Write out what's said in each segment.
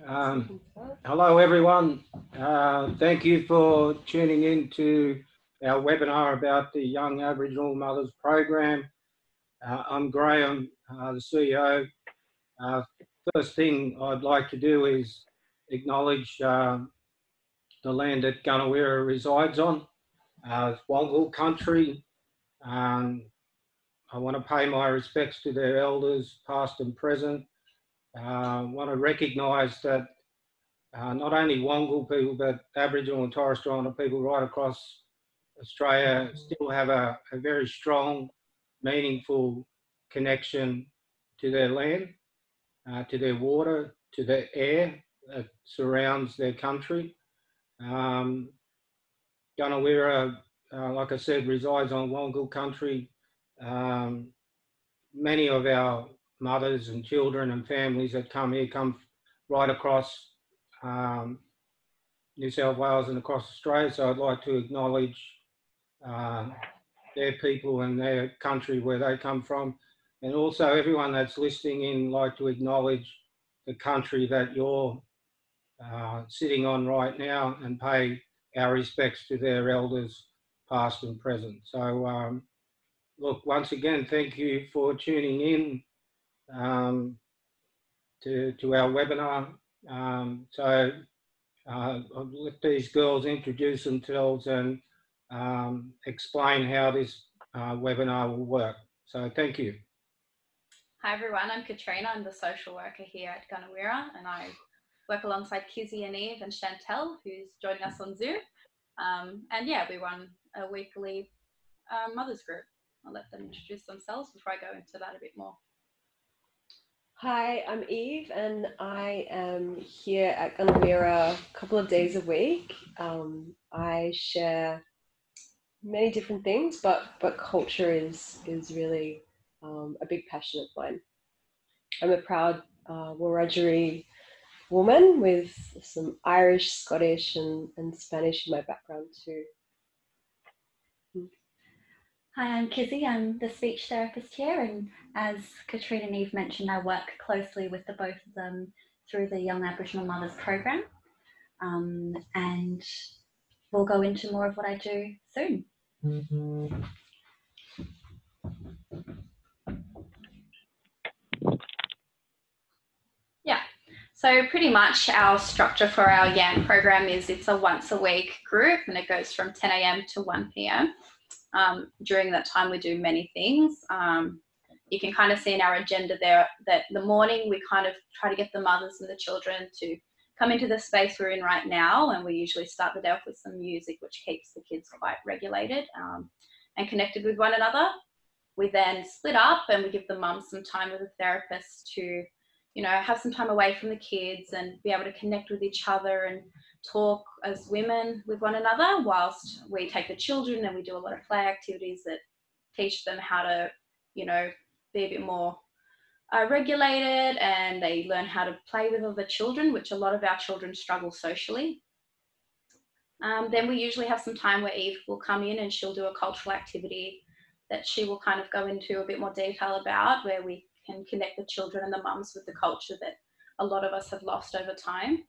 Hello everyone. Thank you for tuning in to our webinar about the Young Aboriginal Mothers Program. I'm Graham, the CEO. First thing I'd like to do is acknowledge the land that Gunawira resides on. It's Wongal country. I want to pay my respects to their elders, past and present. I want to recognise that not only Wongal people, but Aboriginal and Torres Strait Islander people right across Australia still have a very strong, meaningful connection to their land, to their water, to the air that surrounds their country. Gunawirra, like I said, resides on Wongal country. Many of our mothers and children and families that come here come right across New South Wales and across Australia, so I'd like to acknowledge their people and their country where they come from, and also everyone that's listening in, like to acknowledge the country that you're sitting on right now and pay our respects to their elders past and present. So look, once again, thank you for tuning in to our webinar. I'll let these girls introduce themselves and explain how this webinar will work. So thank you. Hi everyone, I'm Katrina. I'm the social worker here at Gunawira, and I work alongside Kizzy and Eve and Chantel, who's joining us on Zoom. And yeah, we run a weekly mothers group. I'll let them introduce themselves before I go into that a bit more. Hi, I'm Eve, and I am here at Gunawira a couple of days a week. I share many different things, but culture is really a big passion of mine. I'm a proud Wiradjuri woman with some Irish, Scottish, and Spanish in my background too. Hi, I'm Kizzy. I'm the speech therapist here, and as Katrina and Eve mentioned, I work closely with the both of them through the Young Aboriginal Mothers Program, and we'll go into more of what I do soon. Yeah, so pretty much our structure for our YAMP program is it's a once a week group, and it goes from 10 a.m. to 1 p.m. During that time, we do many things. You can kind of see in our agenda there that the morning we kind of try to get the mothers and the children to come into the space we're in right now, and we usually start the day off with some music, which keeps the kids quite regulated and connected with one another. We then split up and we give the mums some time with a therapist to, you know, have some time away from the kids and be able to connect with each other and talk as women with one another, whilst we take the children and we do a lot of play activities that teach them how to, you know, be a bit more regulated, and they learn how to play with other children, which a lot of our children struggle socially. Then we usually have some time where Eve will come in and she'll do a cultural activity that she will kind of go into a bit more detail about, where we can connect the children and the mums with the culture that a lot of us have lost over time.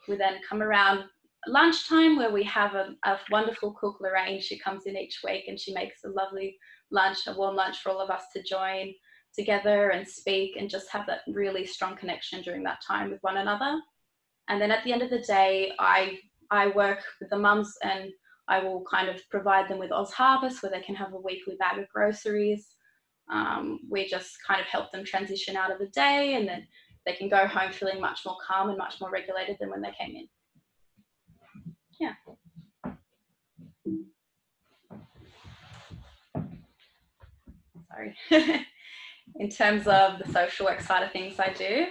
We then come around lunchtime, where we have a wonderful cook, Lorraine. She comes in each week and she makes a lovely lunch, a warm lunch for all of us to join together and speak and just have that really strong connection during that time with one another. And then at the end of the day, I work with the mums, and I will kind of provide them with Oz Harvest, where they can have a weekly bag of groceries. We just kind of help them transition out of the day, and then they can go home feeling much more calm and much more regulated than when they came in. Yeah. Sorry. In terms of the social work side of things I do,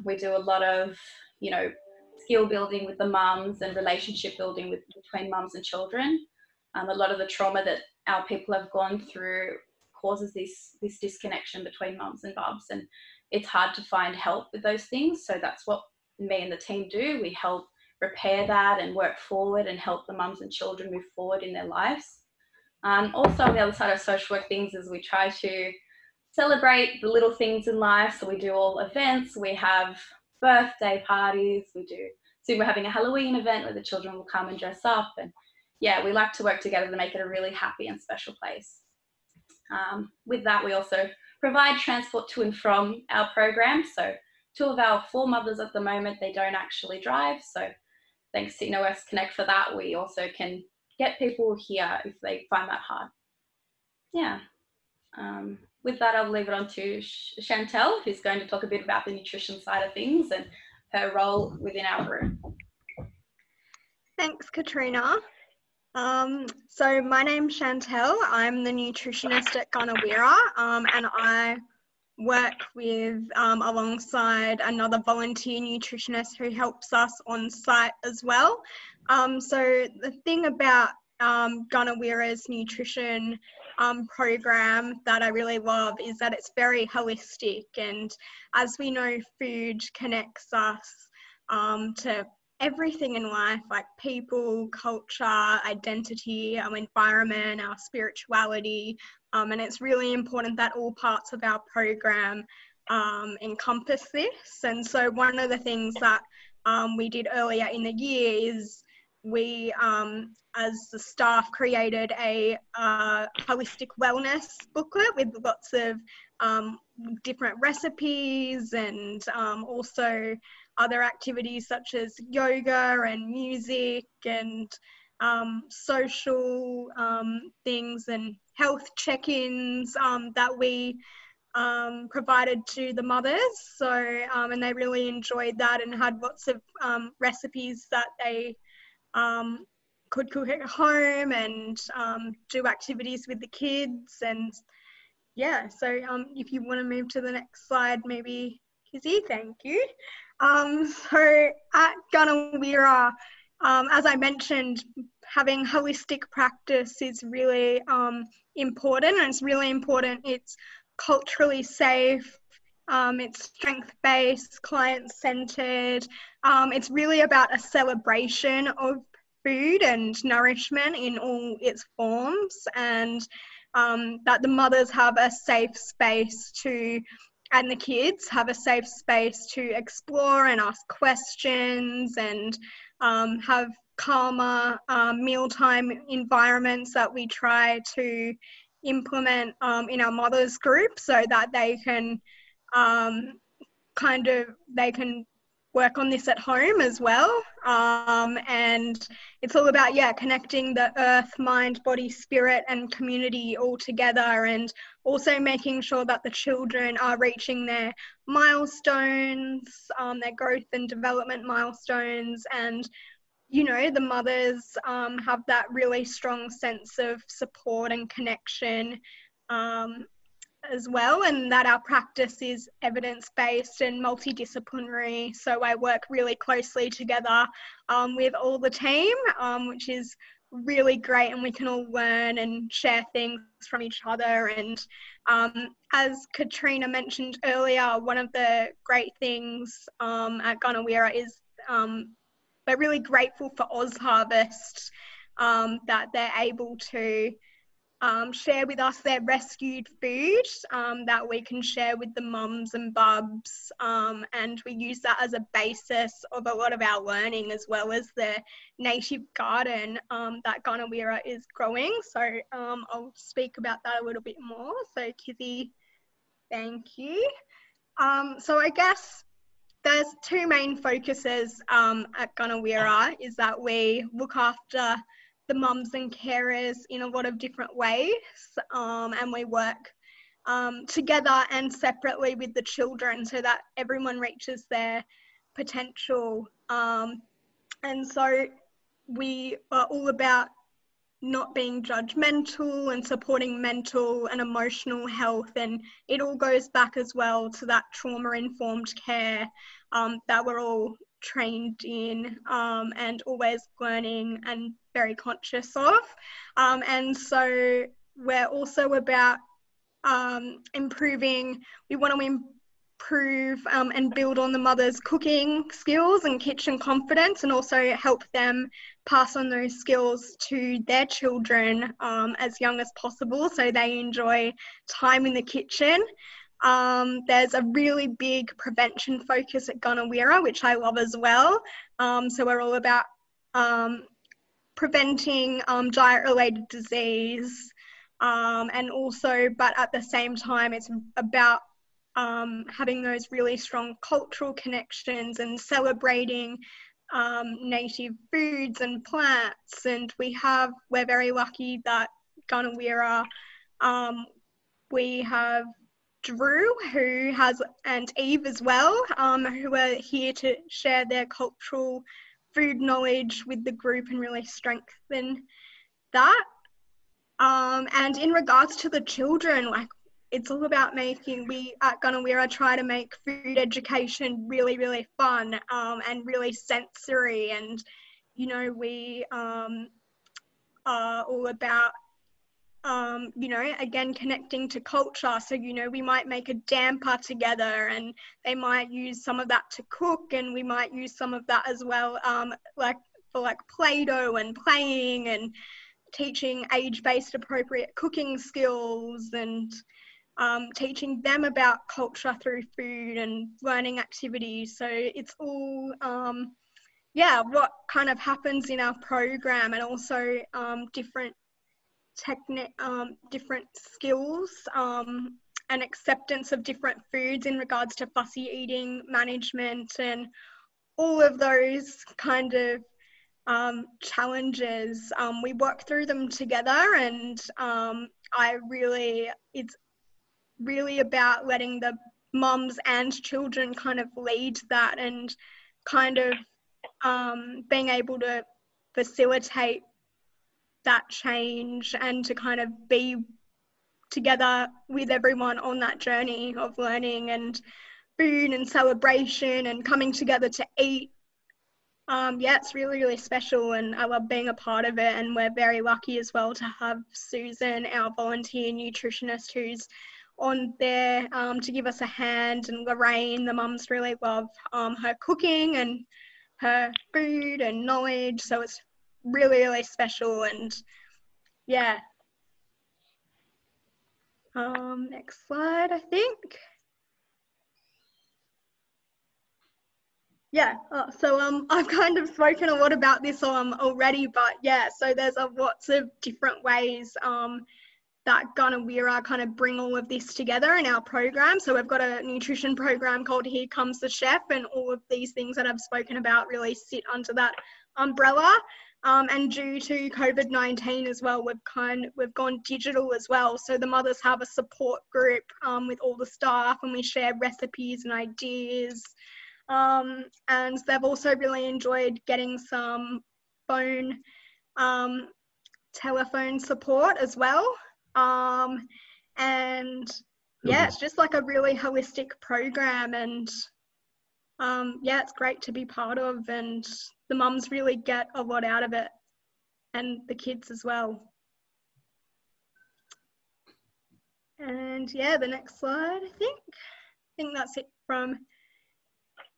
we do a lot of, you know, skill building with the mums and relationship building between mums and children. A lot of the trauma that our people have gone through causes this disconnection between mums and bubs, and it's hard to find help with those things. So that's what me and the team do. We help repair that and work forward and help the mums and children move forward in their lives. Also on the other side of social work things is we try to celebrate the little things in life. So we do all events. We have birthday parties. Soon we're having a Halloween event where the children will come and dress up. And yeah, we like to work together to make it a really happy and special place. With that, we also provide transport to and from our program. So 2 of our 4 mothers at the moment, they don't actually drive. So thanks to Inner West Connect for that, we also can get people here if they find that hard. Yeah. With that, I'll leave it on to Chantel, who's going to talk a bit about the nutrition side of things and her role within our group. Thanks, Katrina. So my name's Chantel. I'm the nutritionist at Gunawira, and I work with alongside another volunteer nutritionist who helps us on site as well. So the thing about Gunawira's nutrition program that I really love is that it's very holistic, and as we know, food connects us to everything in life, like people, culture, identity, our environment, our spirituality, and it's really important that all parts of our program encompass this. And so one of the things that we did earlier in the year is we, as the staff, created a holistic wellness booklet with lots of different recipes and also other activities such as yoga and music and social things and health check-ins that we provided to the mothers. So, and they really enjoyed that and had lots of recipes that they could cook at home and do activities with the kids. And yeah, so if you want to move to the next slide, maybe Kizzy, thank you. So at Gunawira, as I mentioned, having holistic practice is really important, and it's really important. It's culturally safe, it's strength-based, client-centered. It's really about a celebration of food and nourishment in all its forms, and that the mothers have a safe space to, and the kids have a safe space to explore and ask questions and have calmer mealtime environments that we try to implement in our mothers group so that they can they can work on this at home as well. And it's all about, connecting the earth, mind, body, spirit and community all together, and also making sure that the children are reaching their milestones, their growth and development milestones, and the mothers have that really strong sense of support and connection as well, and that our practice is evidence-based and multidisciplinary. So I work really closely together with all the team, which is really great, and we can all learn and share things from each other. And as Katrina mentioned earlier, one of the great things at Gunawira is we're really grateful for Oz Harvest, that they're able to share with us their rescued food that we can share with the mums and bubs, and we use that as a basis of a lot of our learning, as well as the native garden that Gunawira is growing. So I'll speak about that a little bit more. So Kizzy, thank you. So I guess there's 2 main focuses at Gunawira, is that we look after the mums and carers in a lot of different ways, and we work together and separately with the children so that everyone reaches their potential. And so we are all about not being judgmental and supporting mental and emotional health, and it all goes back as well to that trauma-informed care that we're all trained in and always learning and very conscious of. And so we're also about improving, we want to improve and build on the mother's cooking skills and kitchen confidence, and also help them pass on those skills to their children as young as possible so they enjoy time in the kitchen. There's a really big prevention focus at Gunawirra, which I love as well. So we're all about preventing diet-related disease, and also, but at the same time, it's about having those really strong cultural connections and celebrating native foods and plants. And we're very lucky that Gunawirra, we have Drew and Eve as well, who are here to share their cultural food knowledge with the group and really strengthen that. And in regards to the children, like, it's all about we at Gunawira try to make food education really, really fun, and really sensory. And, you know, we are all about, you know, again, connecting to culture. So, you know, we might make a damper together and they might use some of that to cook, and we might use some of that as well, for Play-Doh and playing and teaching age-based appropriate cooking skills, and teaching them about culture through food and learning activities. So it's all, what kind of happens in our program, and also different different skills and acceptance of different foods in regards to fussy eating management, and all of those kind of challenges. We work through them together, and it's really about letting the mums and children kind of lead that, and kind of being able to facilitate that change, and to kind of be together with everyone on that journey of learning and food and celebration and coming together to eat. It's really, really special, and I love being a part of it. And we're very lucky as well to have Susan, our volunteer nutritionist, who's on there to give us a hand, and Lorraine. The mums really love her cooking and her food and knowledge, so it's really, really special. And yeah, next slide, I think. Yeah, so I've kind of spoken a lot about this already, but yeah, so there's lots of different ways that Gunawirra kind of bring all of this together in our program. So we've got a nutrition program called Here Comes the Chef, and all of these things that I've spoken about really sit under that umbrella. And due to COVID-19 as well, we've gone digital as well. So the mothers have a support group with all the staff, and we share recipes and ideas. And they've also really enjoyed getting some telephone support as well. And yeah, it's just like a really holistic program, and it's great to be part of, and the mums really get a lot out of it, and the kids as well. And yeah, the next slide, I think that's it from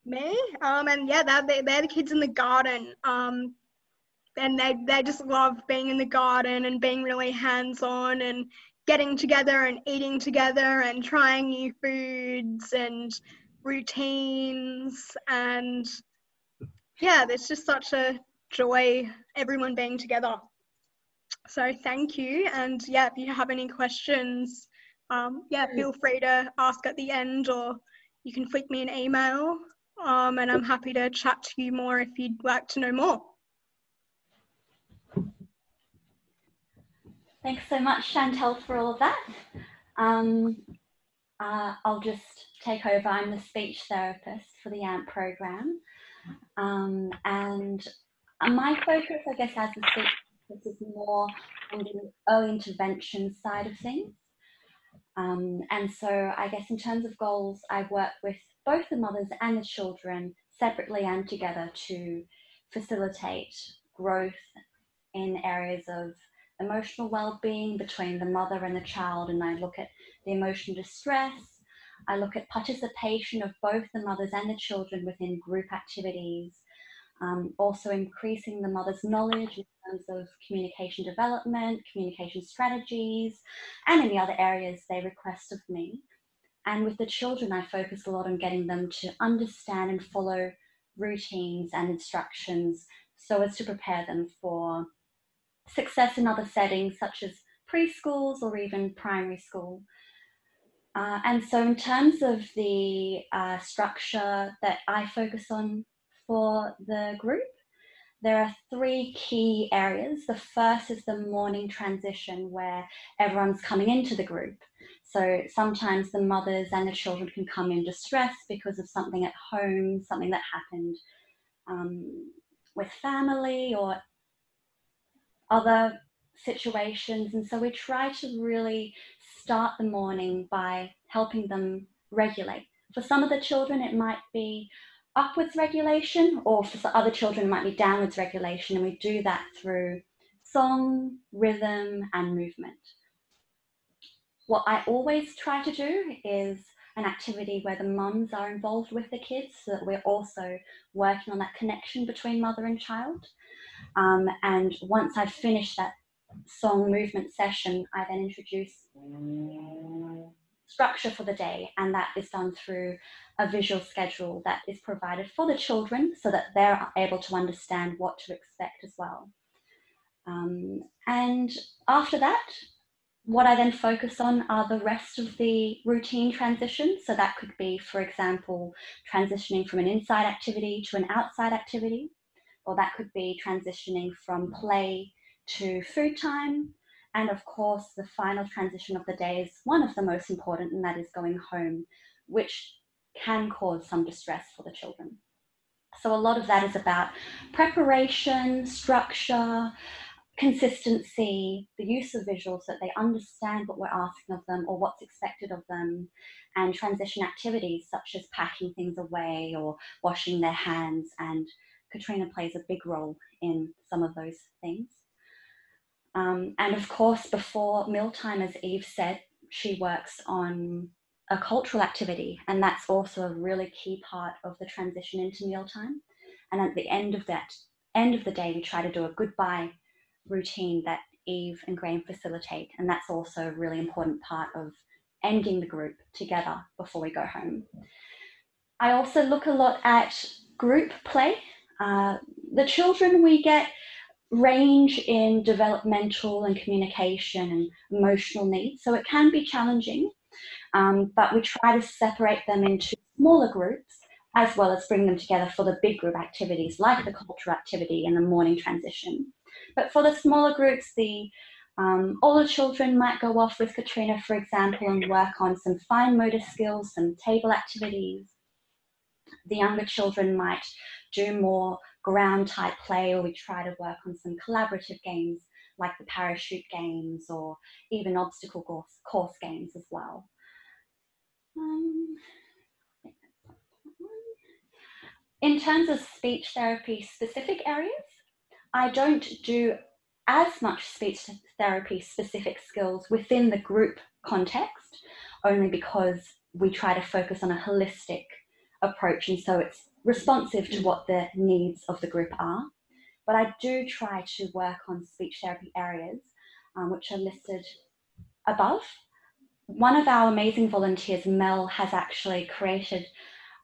me. And yeah, they're the kids in the garden, and they just love being in the garden and being really hands-on and getting together and eating together and trying new foods and routines. And yeah, there's just such a joy, everyone being together. So thank you. And yeah, if you have any questions, feel free to ask at the end, or you can flick me an email, and I'm happy to chat to you more if you'd like to know more. Thanks so much, Chantel, for all of that. I'll just take over. I'm the speech therapist for the YAMP program. And my focus, I guess, as a speech therapist is more on the early intervention side of things. And so I guess in terms of goals, I work with both the mothers and the children separately and together to facilitate growth in areas of emotional well-being between the mother and the child. And I look at the emotional distress. I look at participation of both the mothers and the children within group activities. Also increasing the mother's knowledge in terms of communication development, communication strategies, and any other areas they request of me. And with the children, I focus a lot on getting them to understand and follow routines and instructions so as to prepare them for success in other settings such as preschools or even primary school. And so in terms of the structure that I focus on for the group, there are 3 key areas. The first is the morning transition, where everyone's coming into the group. So sometimes the mothers and the children can come in distress because of something at home, something that happened with family or other situations. And so we try to really start the morning by helping them regulate. For some of the children, it might be upwards regulation, or for other children, it might be downwards regulation. And we do that through song, rhythm, and movement. What I always try to do is an activity where the mums are involved with the kids, so that we're also working on that connection between mother and child. And once I've finished that song movement session, I then introduce structure for the day, and that is done through a visual schedule that is provided for the children so that they're able to understand what to expect as well. And after that, what I then focus on are the rest of the routine transitions. So that could be, for example, transitioning from an inside activity to an outside activity, or that could be transitioning from play to food time. And of course, the final transition of the day is one of the most important, and that is going home, which can cause some distress for the children. So a lot of that is about preparation, structure, consistency, the use of visuals so that they understand what we're asking of them or what's expected of them, and transition activities such as packing things away or washing their hands. And Katrina plays a big role in some of those things. And of course, before mealtime, as Eve said, she works on a cultural activity, and that's also a really key part of the transition into mealtime. And at the end of the day, we try to do a goodbye routine that Eve and Graham facilitate, and that's also a really important part of ending the group together before we go home. I also look a lot at group play. The children we get range in developmental and communication and emotional needs, so it can be challenging, but we try to separate them into smaller groups as well as bring them together for the big group activities like the cultural activity and the morning transition. But for the smaller groups, older children might go off with Katrina, for example, and work on some fine motor skills, some table activities. The younger children might do more ground type play, or we try to work on some collaborative games like the parachute games or even obstacle course games as well. In terms of speech therapy specific areas, I don't do as much speech therapy specific skills within the group context, only because we try to focus on a holistic approach, and so it's responsive to what the needs of the group are. But I do try to work on speech therapy areas, which are listed above. One of our amazing volunteers, Mel, has actually created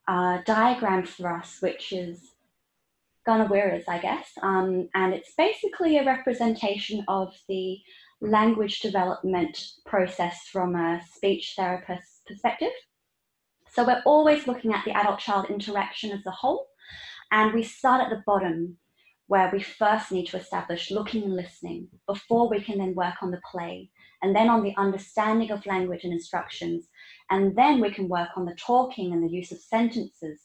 a diagram for us, which is Gunawira's, I guess, and it's basically a representation of the language development process from a speech therapist's perspective. So we're always looking at the adult-child interaction as a whole, and we start at the bottom where we first need to establish looking and listening before we can then work on the play, and then on the understanding of language and instructions, and then we can work on the talking and the use of sentences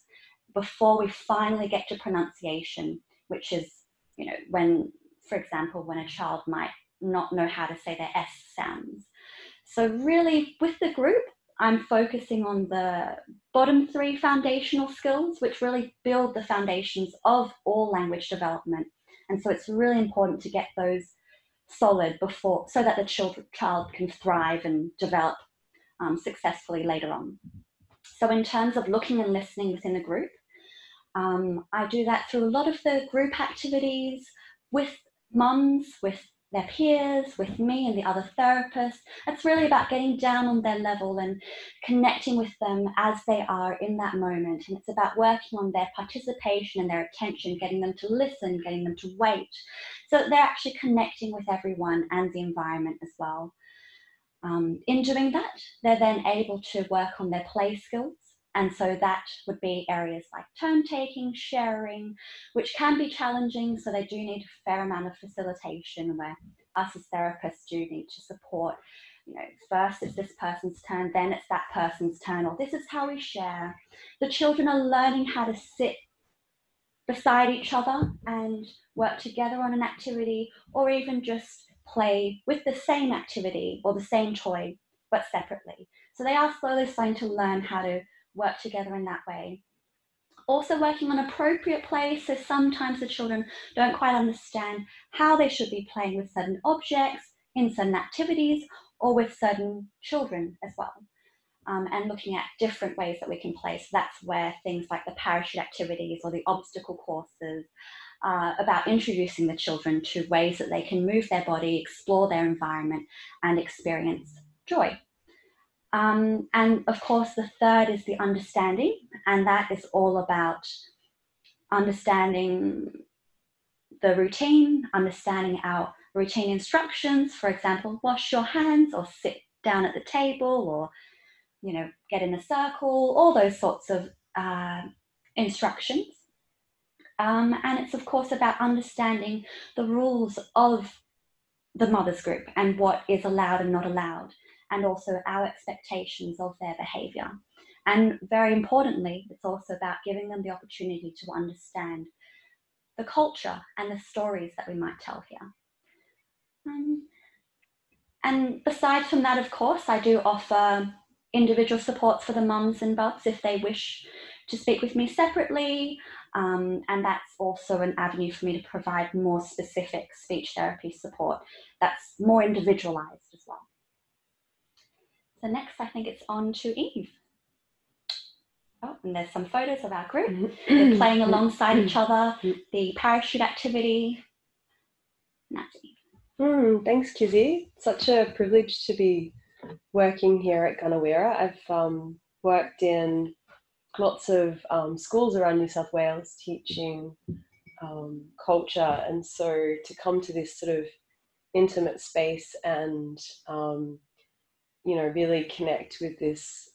before we finally get to pronunciation, which is, when, for example, when a child might not know how to say their S sounds. So really, with the group, I'm focusing on the bottom 3 foundational skills, which really build the foundations of all language development. And so it's really important to get those solid before, so that the child can thrive and develop successfully later on. So in terms of looking and listening within the group, I do that through a lot of the group activities with mums, with their peers, with me and the other therapists. It's really about getting down on their level and connecting with them as they are in that moment. And it's about working on their participation and their attention, getting them to listen, getting them to wait, so that they're actually connecting with everyone and the environment as well. In doing that, they're then able to work on their play skills. And so that would be areas like turn taking, sharing, which can be challenging. So they do need a fair amount of facilitation, where us as therapists do need to support, you know, first it's this person's turn, then it's that person's turn, or this is how we share. The children are learning how to sit beside each other and work together on an activity, or even just play with the same activity or the same toy, but separately. So they are slowly starting to learn how to work together in that way. Also working on appropriate play, so sometimes the children don't quite understand how they should be playing with certain objects, in certain activities, or with certain children as well. And looking at different ways that we can play. So that's where things like the parachute activities or the obstacle courses are about introducing the children to ways that they can move their body, explore their environment, and experience joy. And of course, the third is the understanding, and that is all about understanding the routine, understanding our routine instructions. For example, wash your hands, or sit down at the table, or, you know, get in a circle, all those sorts of instructions. And it's of course about understanding the rules of the mothers group and what is allowed and not allowed, and also our expectations of their behaviour. And very importantly, it's also about giving them the opportunity to understand the culture and the stories that we might tell here. And besides from that, of course, I do offer individual supports for the mums and bubs if they wish to speak with me separately. And that's also an avenue for me to provide more specific speech therapy support that's more individualised as well. So next, I think it's on to Eve. Oh, and there's some photos of our group. They're playing alongside each other, the parachute activity. And that's Eve. Thanks, Kizzy. Such a privilege to be working here at Gunawira. I've worked in lots of schools around New South Wales teaching culture, and so to come to this sort of intimate space and you know, really connect with this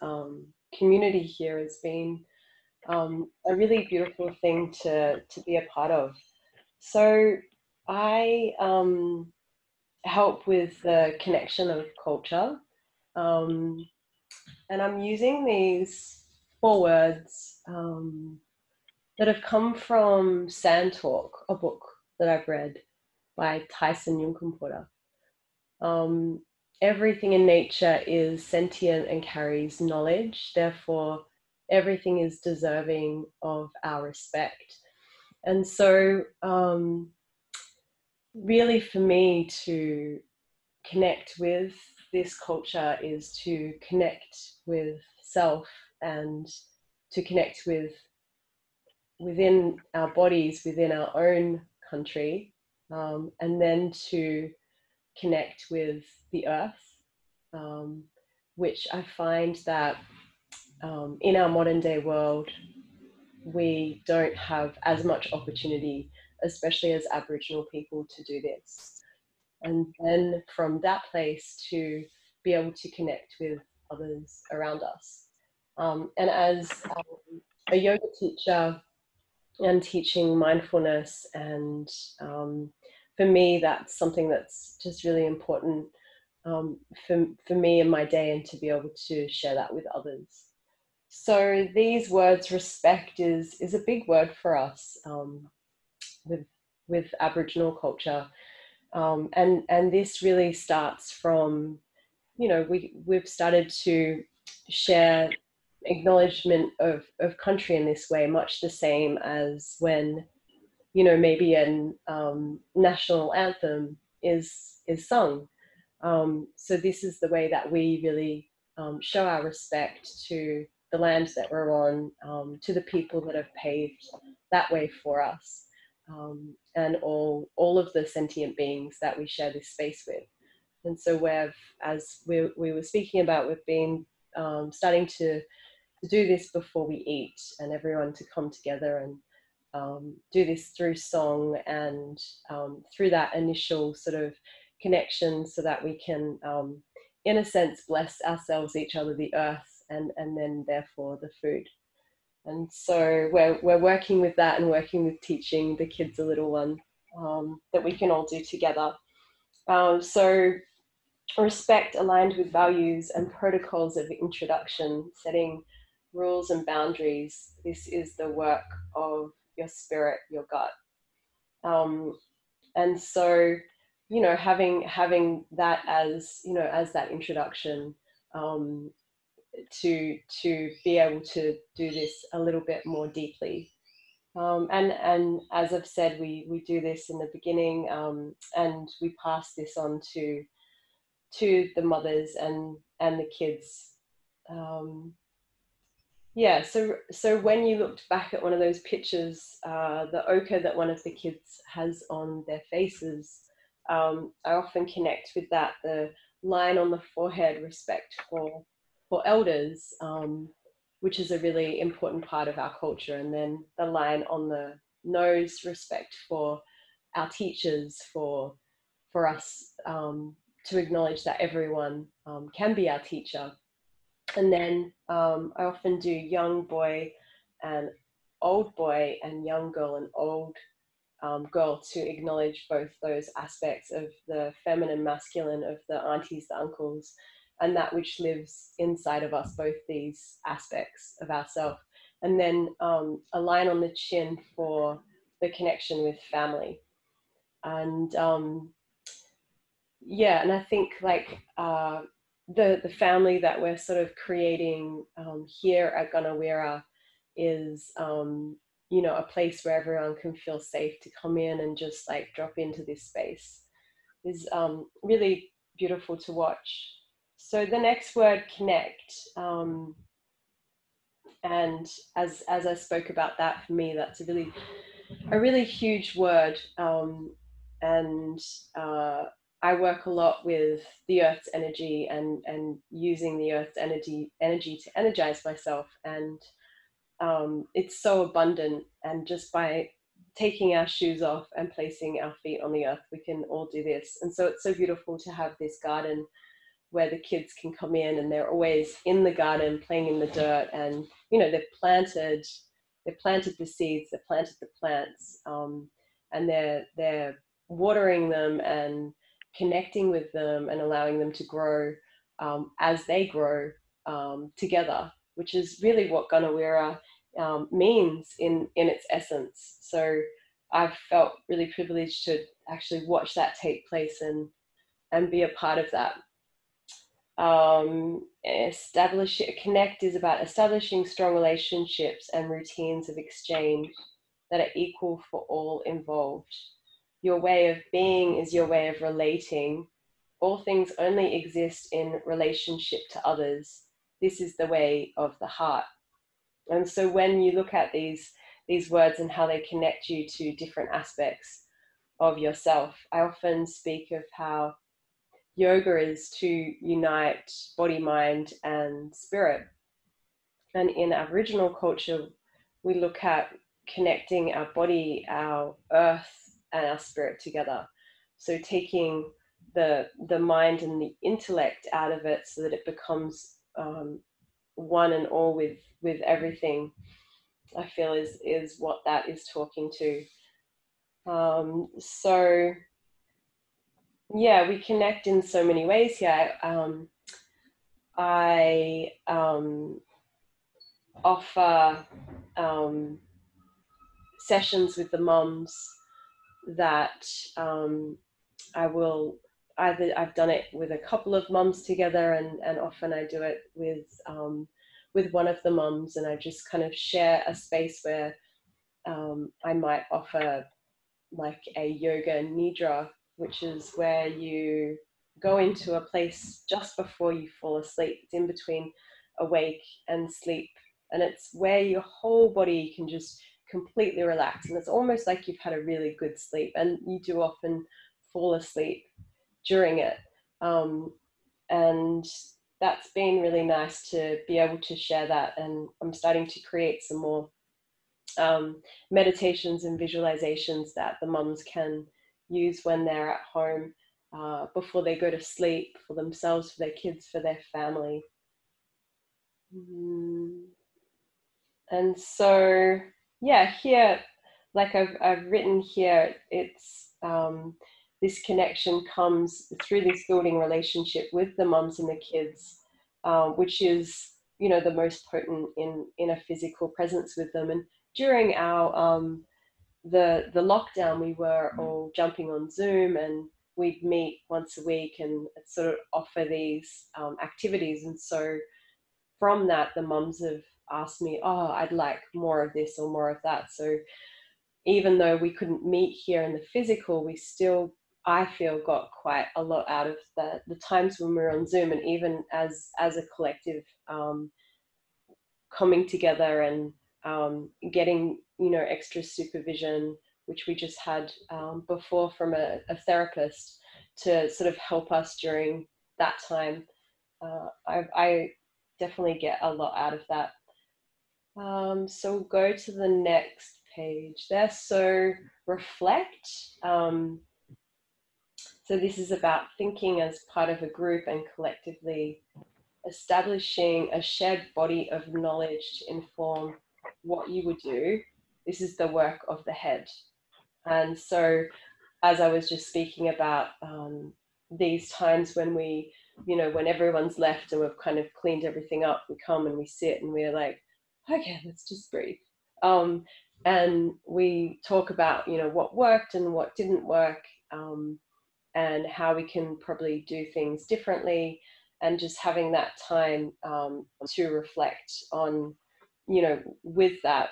community here has been a really beautiful thing to be a part of. So I help with the connection of culture, and I'm using these 4 words that have come from Sand Talk, a book that I've read by Tyson Yunkamporter. Everything in nature is sentient and carries knowledge, therefore everything is deserving of our respect. And so really for me to connect with this culture is to connect with self and to connect with within our bodies, within our own country, and then to connect with the earth, which I find that in our modern day world, we don't have as much opportunity, especially as Aboriginal people, to do this. And then from that place to be able to connect with others around us. And as a yoga teacher and teaching mindfulness, and for me, that's something that's just really important for me in my day, and to be able to share that with others. So these words, respect is a big word for us with Aboriginal culture. And this really starts from, you know, we've started to share acknowledgement of country in this way, much the same as when, you know, maybe a national anthem is sung. So this is the way that we really show our respect to the land that we're on, to the people that have paved that way for us. and all of the sentient beings that we share this space with. And so as we were speaking about, we've been starting to do this before we eat, and everyone to come together and do this through song and through that initial sort of connection, so that we can, in a sense, bless ourselves, each other, the earth, and then therefore the food. And so we're working with that, and working with teaching the kids a little one that we can all do together. So respect aligned with values and protocols of introduction, setting rules and boundaries. This is the work of your spirit, your gut. And so, you know, having that as, you know, as that introduction, to be able to do this a little bit more deeply. And as I've said, we do this in the beginning, and we pass this on to the mothers and the kids. Yeah, so when you looked back at one of those pictures, the ochre that one of the kids has on their faces, I often connect with that, the line on the forehead, respect for elders, which is a really important part of our culture, and then the line on the nose, respect for our teachers, for us to acknowledge that everyone can be our teacher. And then I often do young boy and old boy, and young girl and old girl, to acknowledge both those aspects of the feminine, masculine, of the aunties, the uncles, and that which lives inside of us, both these aspects of ourselves. And then a line on the chin for the connection with family. And yeah, and I think like the family that we're sort of creating here at Gunawirra is, you know, a place where everyone can feel safe to come in and just like drop into this space. Is really beautiful to watch. So the next word, connect, and as I spoke about that, for me, that's a really huge word, and I work a lot with the earth's energy, and using the earth's energy to energize myself. And it's so abundant, and just by taking our shoes off and placing our feet on the earth, we can all do this. And so it's so beautiful to have this garden where the kids can come in, and they're always in the garden playing in the dirt, and you know, they've planted the seeds, they've planted the plants, and they're watering them and connecting with them and allowing them to grow as they grow together, which is really what Gunawirra means in its essence. So I've felt really privileged to actually watch that take place and be a part of that. Connect is about establishing strong relationships and routines of exchange that are equal for all involved. Your way of being is your way of relating. All things only exist in relationship to others. This is the way of the heart. And so when you look at these words and how they connect you to different aspects of yourself, I often speak of how yoga is to unite body, mind, and spirit. And in Aboriginal culture, we look at connecting our body, our earth, and our spirit together. So taking the mind and the intellect out of it, so that it becomes one and all with everything, I feel is what that is talking to. So yeah, we connect in so many ways here. I offer sessions with the mums that I've done it with a couple of mums together, and often I do it with one of the mums, and I just kind of share a space where I might offer like a yoga nidra, which is where you go into a place just before you fall asleep. It's in between awake and sleep, and it's where your whole body can just completely relaxed, and it's almost like you've had a really good sleep, and you do often fall asleep during it. And that's been really nice to be able to share that, and I'm starting to create some more meditations and visualizations that the mums can use when they're at home, before they go to sleep, for themselves, for their kids, for their family. And so, yeah, here, like I've written here, it's this connection comes through this building relationship with the mums and the kids, which is, you know, the most potent in a physical presence with them. And during our the lockdown, we were all jumping on Zoom, and we'd meet once a week and sort of offer these activities. And so from that, the mums have asked me, oh, I'd like more of this or more of that. So even though we couldn't meet here in the physical, we still, I feel, got quite a lot out of the times when we were on Zoom, and even as a collective, coming together and getting, you know, extra supervision, which we just had before from a therapist, to sort of help us during that time. I definitely get a lot out of that. So we'll go to the next page there. So reflect. So this is about thinking as part of a group and collectively establishing a shared body of knowledge to inform what you would do. This is the work of the head. And so, as I was just speaking about these times when we, you know, when everyone's left and we've kind of cleaned everything up, we come and we sit and we're like, okay, let's just breathe. And we talk about, you know, what worked and what didn't work, and how we can probably do things differently, and just having that time to reflect on, you know, with that.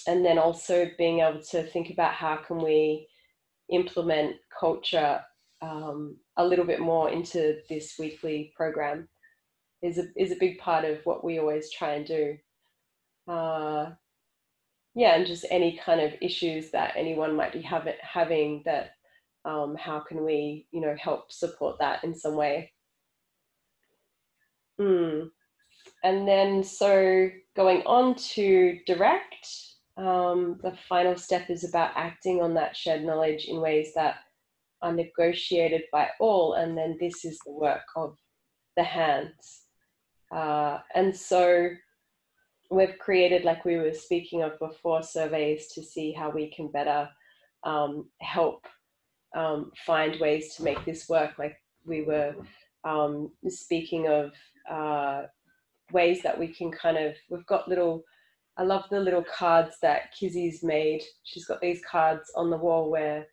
And then also being able to think about how can we implement culture a little bit more into this weekly program is a big part of what we always try and do. Yeah, and just any kind of issues that anyone might be having that, how can we, you know, help support that in some way. And then, so going on to direct, the final step is about acting on that shared knowledge in ways that are negotiated by all, and then this is the work of the hands. And so we've created, like we were speaking of before, surveys to see how we can better help find ways to make this work. Like we were speaking of ways that we can kind of, we've got little, I love the little cards that Kizzy's made. She's got these cards on the wall where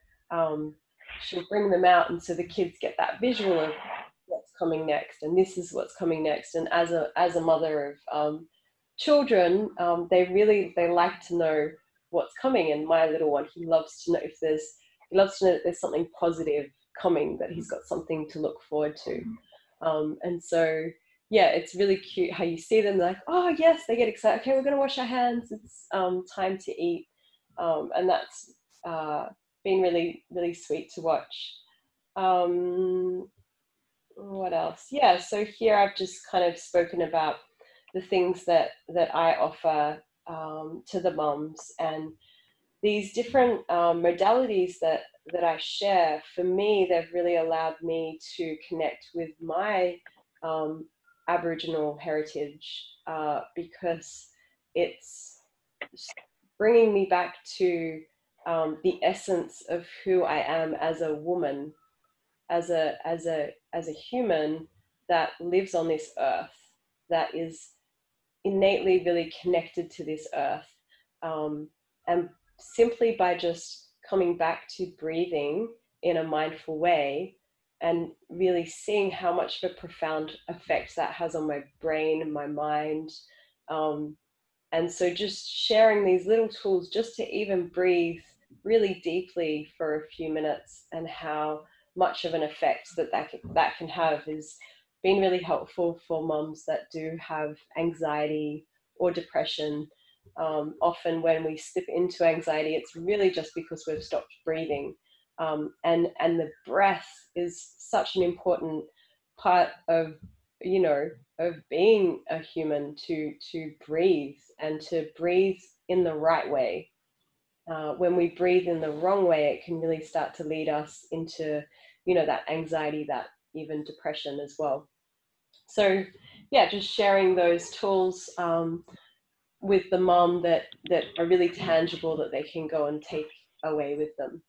she'll bring them out, and so the kids get that visual of what's coming next, and this is what's coming next. And as a mother of children, they like to know what's coming. And my little one, he loves to know that there's something positive coming, that he's got something to look forward to. And so, yeah, it's really cute how you see them like, oh yes, they get excited. Okay, we're going to wash our hands. It's time to eat. And that's been really, really sweet to watch. What else? Yeah, so here I've just kind of spoken about the things that I offer to the mums, and these different modalities that I share. For me, they've really allowed me to connect with my Aboriginal heritage, because it's bringing me back to the essence of who I am as a woman, as a human that lives on this earth, that is innately really connected to this earth, and simply by just coming back to breathing in a mindful way and really seeing how much of a profound effect that has on my brain and my mind. And so just sharing these little tools just to even breathe really deeply for a few minutes, and how much of an effect that can have is been really helpful for mums that do have anxiety or depression, Often when we slip into anxiety, it's really just because we've stopped breathing. And the breath is such an important part of, you know, of being a human, to breathe, and to breathe in the right way. When we breathe in the wrong way, it can really start to lead us into, you know, that anxiety, that even depression as well. So yeah, just sharing those tools with the mom that are really tangible, that they can go and take away with them.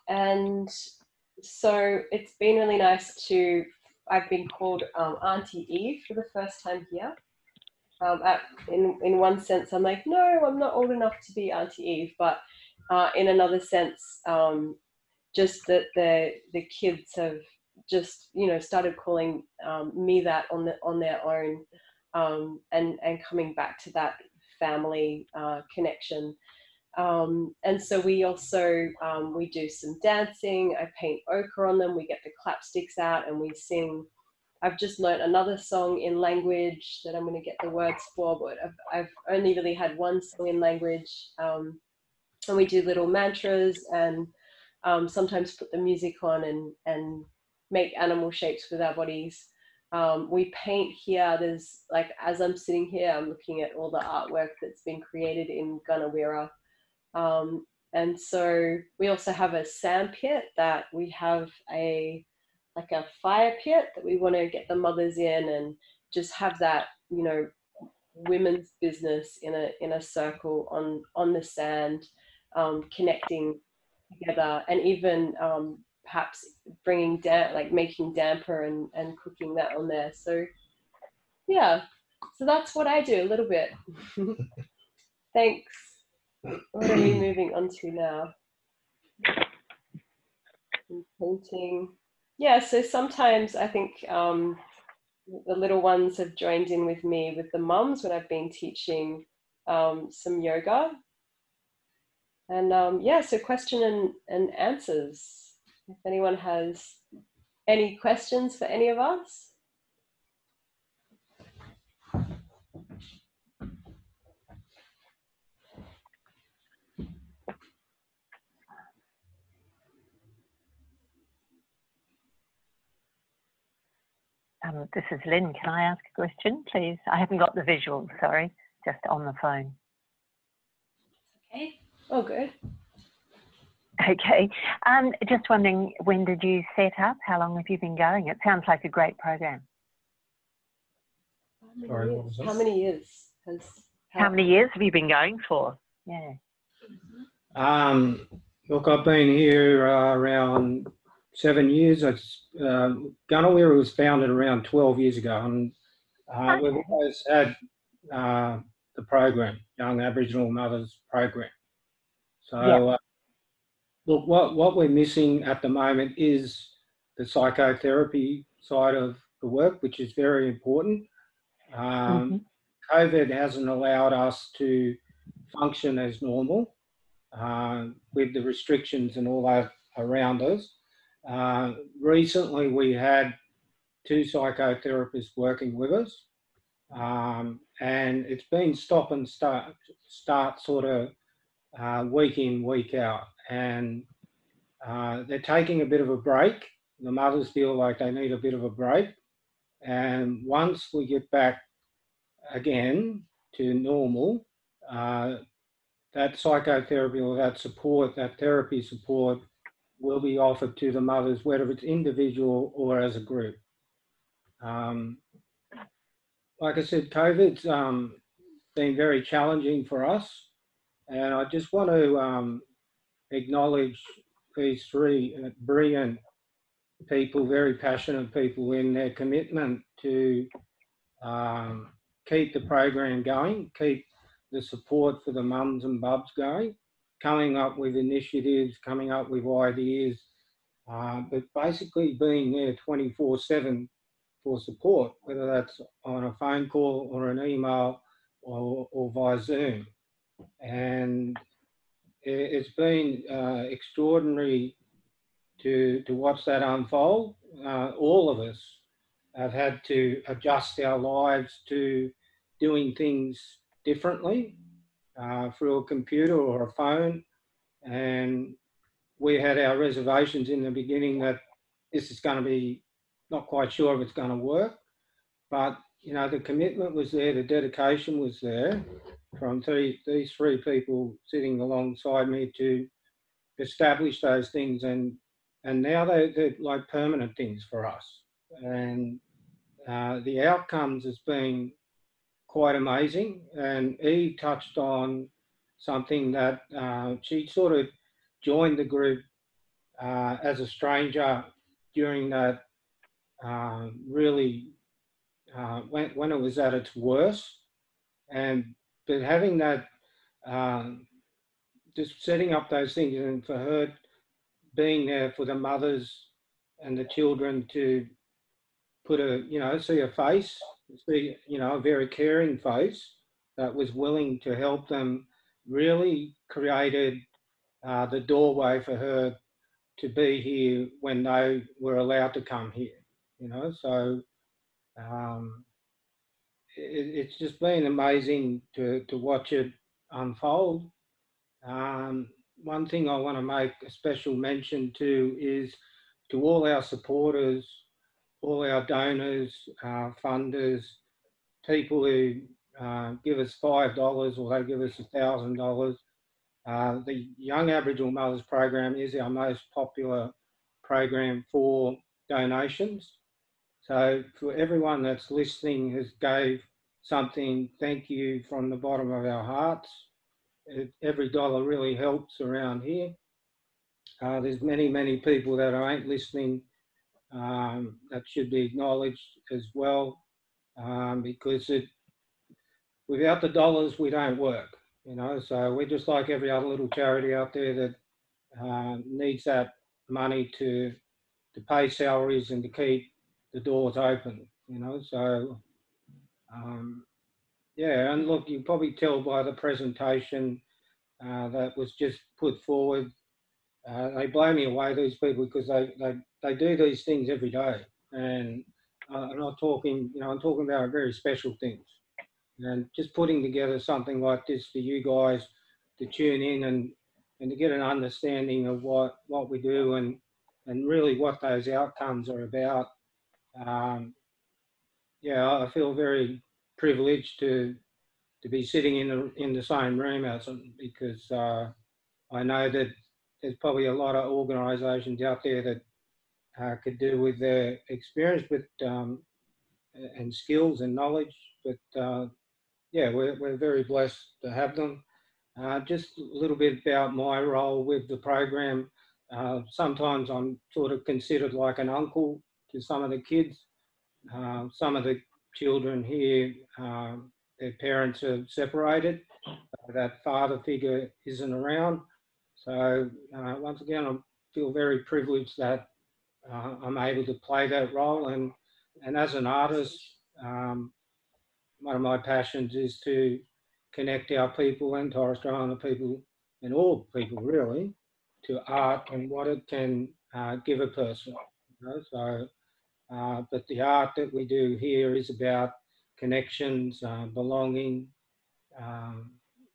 And so it's been really nice to, I've been called Auntie Eve for the first time here. In one sense, I'm like, no, I'm not old enough to be Auntie Eve, but in another sense, just that the kids have just, you know, started calling me that on their own, and coming back to that family connection. And so we also, we do some dancing. I paint ochre on them. We get the clap sticks out and we sing. I've just learnt another song in language that I'm going to get the words for, but I've only really had one song in language. And we do little mantras, and sometimes put the music on and make animal shapes with our bodies. We paint here. There's, like, as I'm sitting here, I'm looking at all the artwork that's been created in Gunawira. And so we also have a sand pit that we have like a fire pit that we want to get the mothers in, and just have that, you know, women's business in a circle on the sand, connecting together, and even perhaps bringing like making damper and cooking that on there. So yeah, so that's what I do a little bit. Thanks. What are we moving on to now? Painting. Yeah, so sometimes I think the little ones have joined in with me with the mums when I've been teaching some yoga. And yeah, so question and answers. If anyone has any questions for any of us. This is Lynn. Can I ask a question, please? I haven't got the visual, sorry, just on the phone. Okay. Oh, good. Okay. Just wondering, when did you set up? How long have you been going? It sounds like a great program. Sorry, what was that? How many years? How many years have you been going for? Yeah. Look, I've been here around 7 years. Gunawira was founded around 12 years ago, and we've always had the program, Young Aboriginal Mothers Program. So, look, what we're missing at the moment is the psychotherapy side of the work, which is very important. COVID hasn't allowed us to function as normal with the restrictions and all that around us. Recently, we had 2 psychotherapists working with us, and it's been stop and start sort of week in, week out, and they're taking a bit of a break. The mothers feel like they need a bit of a break, and once we get back again to normal, that psychotherapy or that support, that therapy support, will be offered to the mothers, whether it's individual or as a group. Like I said, COVID's been very challenging for us, and I just want to acknowledge these 3 brilliant people, very passionate people, in their commitment to keep the program going, keep the support for the mums and bubs going, coming up with initiatives, coming up with ideas, but basically being there 24/7 for support, whether that's on a phone call or an email or via Zoom. And it's been extraordinary to watch that unfold. All of us have had to adjust our lives to doing things differently through a computer or a phone. And we had our reservations in the beginning that this is going to be not quite sure if it's going to work. But, you know, the commitment was there, the dedication was there from these three people sitting alongside me to establish those things. And now they're like permanent things for us. And the outcomes has been quite amazing. And Eve touched on something that she sort of joined the group as a stranger during that really when it was at its worst. But having that, just setting up those things, and for her being there for the mothers and the children to put see a face, see, a very caring face that was willing to help them, really created the doorway for her to be here when they were allowed to come here, So it's just been amazing to watch it unfold. One thing I want to make a special mention to is to all our supporters, all our donors, funders, people who give us $5 or they give us $1,000. The Young Aboriginal Mothers Program is our most popular program for donations. So for everyone that's listening who's gave something, thank you from the bottom of our hearts. Every dollar really helps around here. There's many people that ain't listening that should be acknowledged as well, because without the dollars we don't work, So we're just like every other little charity out there that needs that money to pay salaries and to keep the doors open, So yeah, and look, you probably tell by the presentation that was just put forward. They blow me away, these people, because they do these things every day. And I'm not talking, I'm talking about very special things. And just putting together something like this for you guys to tune in and to get an understanding of what we do and really what those outcomes are about. Yeah, I feel very privileged to be sitting in the same room as them, because I know that there's probably a lot of organisations out there that could do with their experience and skills and knowledge. But yeah, we're very blessed to have them. Just a little bit about my role with the program. Sometimes I'm sort of considered like an uncle to some of the kids. Some of the children here, their parents are separated. That father figure isn't around. So once again, I feel very privileged that I'm able to play that role. And as an artist, one of my passions is to connect our people and Torres Strait Islander people and all people really to art and what it can give a person. So, but the art that we do here is about connections, belonging,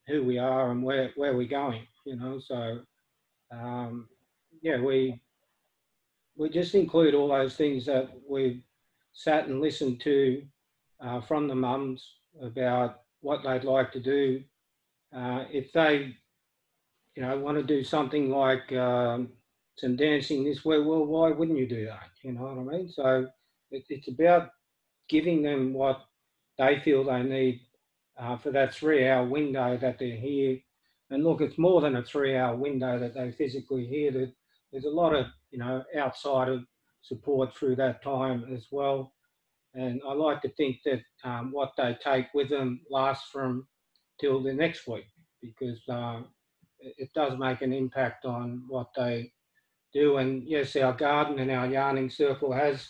who we are and where we're going. So yeah, we just include all those things that we've sat and listened to from the mums about what they'd like to do. If they, want to do something like some dancing this way, well, why wouldn't you do that? You know what I mean? So it's about giving them what they feel they need for that 3-hour window that they're here. And look, it's more than a 3-hour window that they physically here. There's a lot of, outside of support through that time as well. And I like to think that what they take with them lasts from till the next week, because it does make an impact on what they do. And yes, our garden and our yarning circle has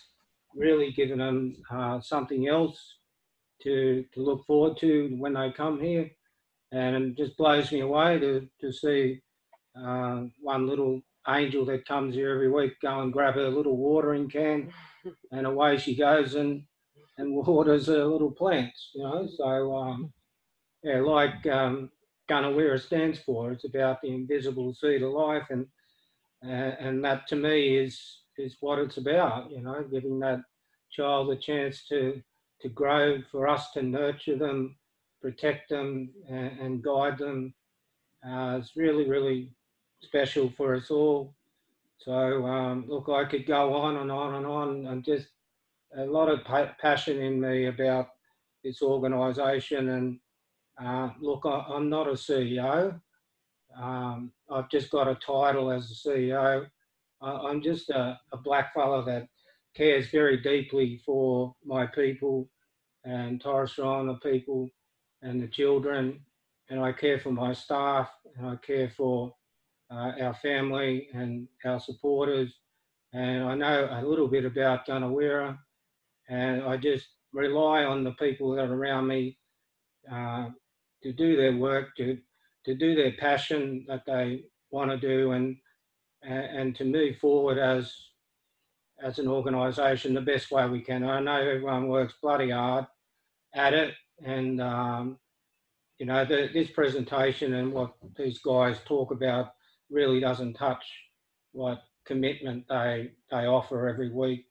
really given them something else to look forward to when they come here. And it just blows me away to see one little angel that comes here every week go and grab her little watering can and away she goes and waters her little plants, So yeah, like Gunawira stands for. It's about the invisible seed of life, and that to me is what it's about. You know, giving that child a chance to grow, for us to nurture them, protect them, and guide them. It's really, really special for us all. So look, I could go on and on and on, and just a lot of passion in me about this organisation. And look, I'm not a CEO. I've just got a title as a CEO. I'm just a black fella that cares very deeply for my people and Torres Strait Islander people and the children, and I care for my staff, and I care for our family and our supporters. And I know a little bit about Gunawira, and I just rely on the people that are around me to do their work, to do their passion that they want to do, and to move forward as an organisation the best way we can. I know everyone works bloody hard at it, and you know, this presentation and what these guys talk about really doesn't touch what commitment they offer every week.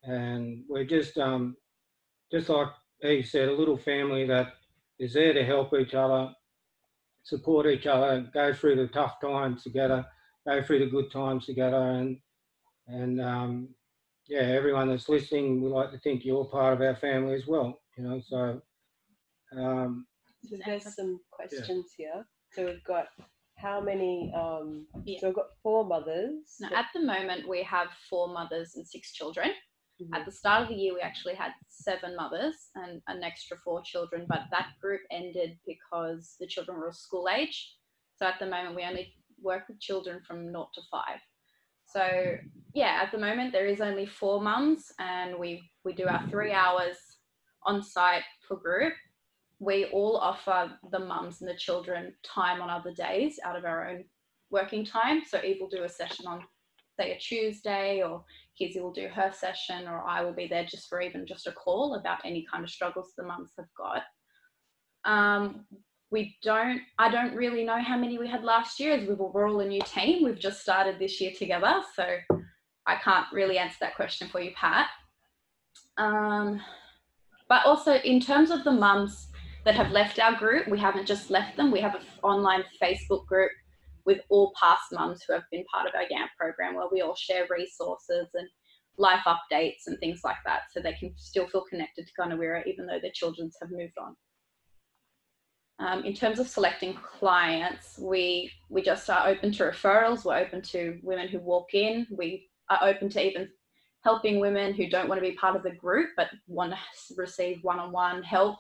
And we're just like Eve said, a little family that is there to help each other, support each other, go through the tough times together, go through the good times together. And yeah, everyone that's listening, we like to think you're part of our family as well, you know. So so there's some questions here. So we've got how many so we've got 4 mothers. Now, at the moment we have 4 mothers and 6 children. At the start of the year we actually had 7 mothers and an extra 4 children, but that group ended because the children were school age. So at the moment we only work with children from 0 to 5. So yeah, at the moment there is only 4 mums, and we do our 3 hours on site per group. We all offer the mums and the children time on other days out of our own working time. So Eve will do a session on, say, a Tuesday, or Kizzy will do her session, or I will be there just for even just a call about any kind of struggles the mums have got. I don't really know how many we had last year, as we're all a new team. We've just started this year together, so I can't really answer that question for you, Pat. But also in terms of the mums that have left our group, we haven't just left them. We have an online Facebook group with all past mums who have been part of our YAMP program, where we all share resources and life updates and things like that, so they can still feel connected to Gunawira even though their children have moved on. In terms of selecting clients, we just are open to referrals. We're open to women who walk in. We are open to even helping women who don't want to be part of the group but want to receive one-on-one help.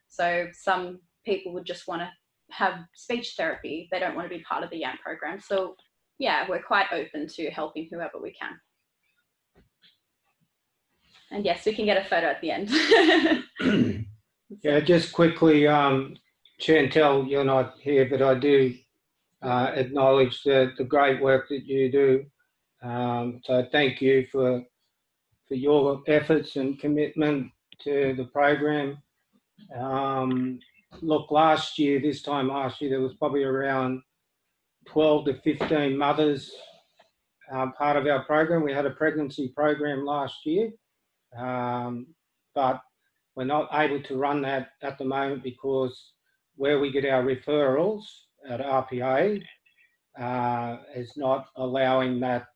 So some people would just want to have speech therapy. They don't want to be part of the YAMP program. So yeah, we're quite open to helping whoever we can. And yes, we can get a photo at the end. Yeah, just quickly, Chantel, you're not here, but I do acknowledge the great work that you do. So thank you for your efforts and commitment to the program. Look, this time last year, there was probably around 12 to 15 mothers part of our program. We had a pregnancy program last year, but we're not able to run that at the moment because where we get our referrals at RPA is not allowing that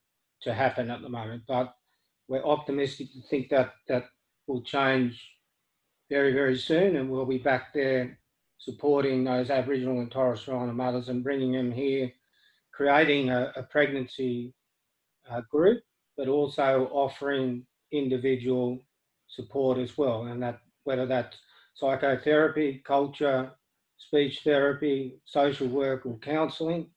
to happen at the moment. But we're optimistic to think that will change very, very soon, and we'll be back there supporting those Aboriginal and Torres Strait Islander mothers and bringing them here, creating a pregnancy group, but also offering individual support as well, and that whether that's psychotherapy, culture, speech therapy, social work or counselling,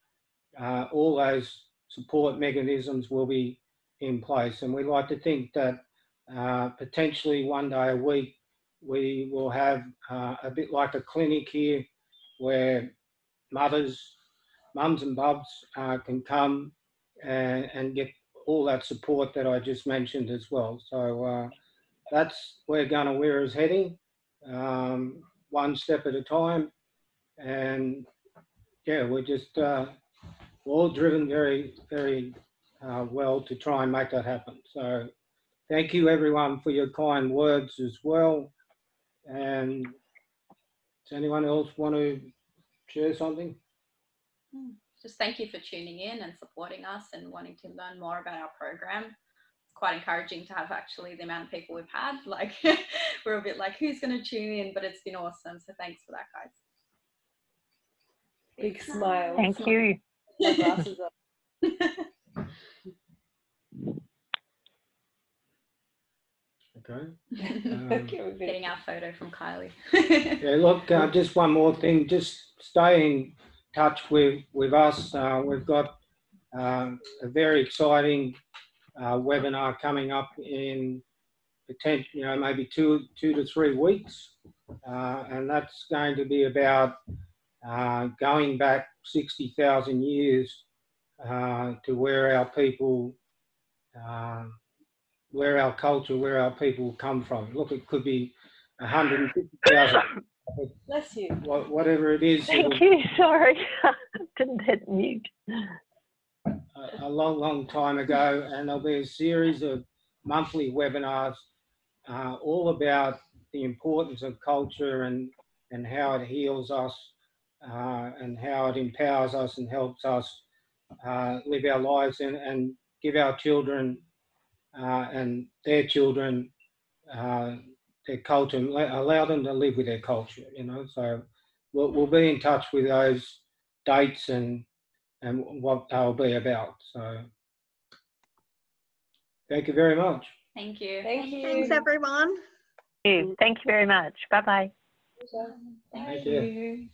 all those support mechanisms will be in place. And we like to think that potentially one day a week we will have a bit like a clinic here where mums and bubs can come and get all that support that I just mentioned as well. So that's where Gunawira is heading, one step at a time. and yeah, we're just all driven very, very well to try and make that happen. So thank you everyone for your kind words as well. And does anyone else want to share something? Just thank you for tuning in and supporting us and wanting to learn more about our program. It's quite encouraging to have actually the amount of people we've had. Like we're a bit like, who's going to tune in? But it's been awesome. So thanks for that, guys. Big smile. Thank you. My glasses up. Okay. Getting our photo from Kylie. Yeah, look, just one more thing. Just stay in touch with us. We've got a very exciting webinar coming up in maybe two to 3 weeks, and that's going to be about going back 60,000 years to where our people, where our culture, where our people come from. Look, it could be 150,000. Bless you. Whatever it is. Thank you. Sorry, didn't hit mute. A long, long time ago, and there'll be a series of monthly webinars all about the importance of culture and how it heals us and how it empowers us and helps us live our lives and give our children and their children their culture, and allow them to live with their culture, So we'll be in touch with those dates and what they'll be about. So thank you very much. Thank you. Thank you. Thanks, everyone. Thank you very much. Bye-bye. Thank you.